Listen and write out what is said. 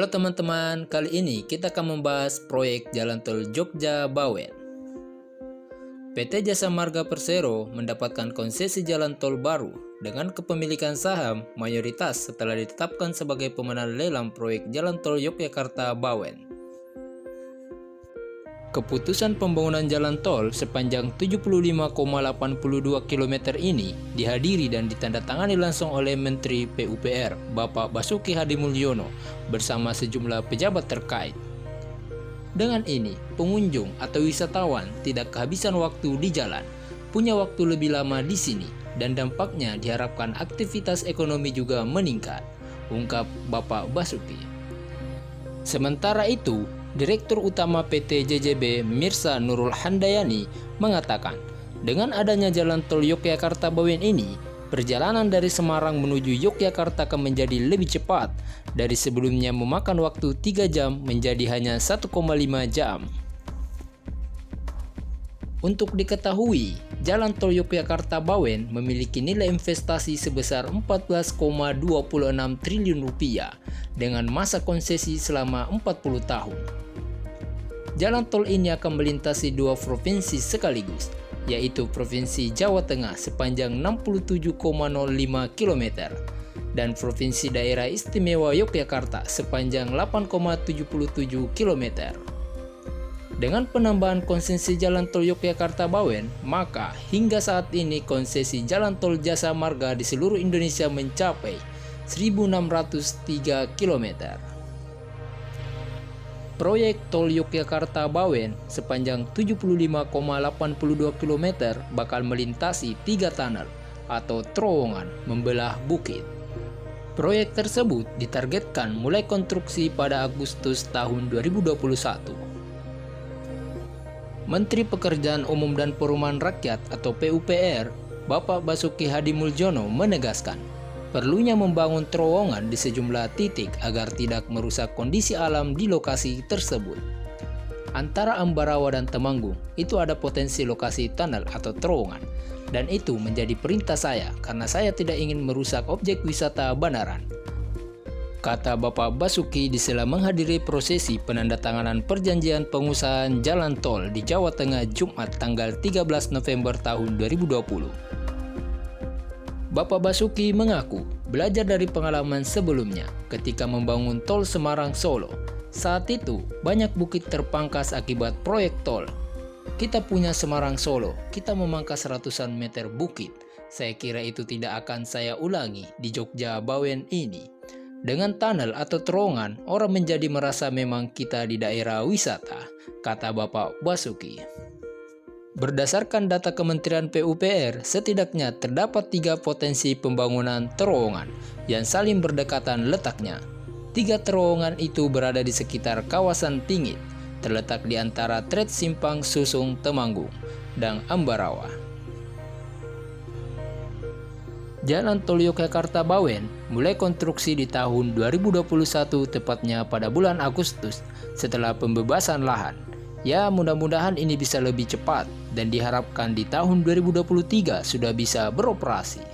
Halo teman-teman, kali ini kita akan membahas proyek Jalan Tol Jogja-Bawen. PT Jasa Marga Persero mendapatkan konsesi jalan tol baru dengan kepemilikan saham mayoritas setelah ditetapkan sebagai pemenang lelang proyek Jalan Tol Yogyakarta-Bawen. Keputusan pembangunan jalan tol sepanjang 75,82 km ini dihadiri dan ditandatangani langsung oleh Menteri PUPR, Bapak Basuki Hadimulyono, bersama sejumlah pejabat terkait. Dengan ini, pengunjung atau wisatawan tidak kehabisan waktu di jalan, punya waktu lebih lama di sini, dan dampaknya diharapkan aktivitas ekonomi juga meningkat, ungkap Bapak Basuki. Sementara itu, Direktur Utama PT JJB Mirsa Nurul Handayani mengatakan, dengan adanya jalan tol Yogyakarta-Bawen ini, perjalanan dari Semarang menuju Yogyakarta akan menjadi lebih cepat dari sebelumnya memakan waktu 3 jam menjadi hanya 1,5 jam. Untuk diketahui, jalan tol Yogyakarta-Bawen memiliki nilai investasi sebesar 14,26 triliun rupiah dengan masa konsesi selama 40 tahun. Jalan tol ini akan melintasi 2 provinsi sekaligus, yaitu Provinsi Jawa Tengah sepanjang 67,05 km dan Provinsi Daerah Istimewa Yogyakarta sepanjang 8,77 km. Dengan penambahan konsesi jalan tol Yogyakarta-Bawen, maka hingga saat ini konsesi jalan tol Jasa Marga di seluruh Indonesia mencapai 1.603 km. Proyek tol Yogyakarta-Bawen sepanjang 75,82 km bakal melintasi 3 tunnel atau terowongan membelah bukit. Proyek tersebut ditargetkan mulai konstruksi pada Agustus tahun 2021. Menteri Pekerjaan Umum dan Perumahan Rakyat atau PUPR, Bapak Basuki Hadimulyono menegaskan, perlunya membangun terowongan di sejumlah titik agar tidak merusak kondisi alam di lokasi tersebut. Antara Ambarawa dan Temanggung, itu ada potensi lokasi tunnel atau terowongan, dan itu menjadi perintah saya karena saya tidak ingin merusak objek wisata Banaran, kata Bapak Basuki di sela menghadiri prosesi penandatanganan perjanjian pengusahaan jalan tol di Jawa Tengah Jumat tanggal 13 November tahun 2020. Bapak Basuki mengaku belajar dari pengalaman sebelumnya ketika membangun tol Semarang-Solo. Saat itu banyak bukit terpangkas akibat proyek tol. Kita punya Semarang-Solo, kita memangkas ratusan meter bukit. Saya kira itu tidak akan saya ulangi di Jogja-Bawen ini. Dengan tunnel atau terowongan, orang menjadi merasa memang kita di daerah wisata, kata Bapak Basuki. Berdasarkan data Kementerian PUPR, setidaknya terdapat 3 potensi pembangunan terowongan yang saling berdekatan letaknya. 3 terowongan itu berada di sekitar kawasan Tingit, terletak di antara Tret Simpang Susung Temanggung dan Ambarawa. Jalan tol Yogyakarta-Bawen mulai konstruksi di tahun 2021 tepatnya pada bulan Agustus setelah pembebasan lahan. Ya, mudah-mudahan ini bisa lebih cepat dan diharapkan di tahun 2023 sudah bisa beroperasi.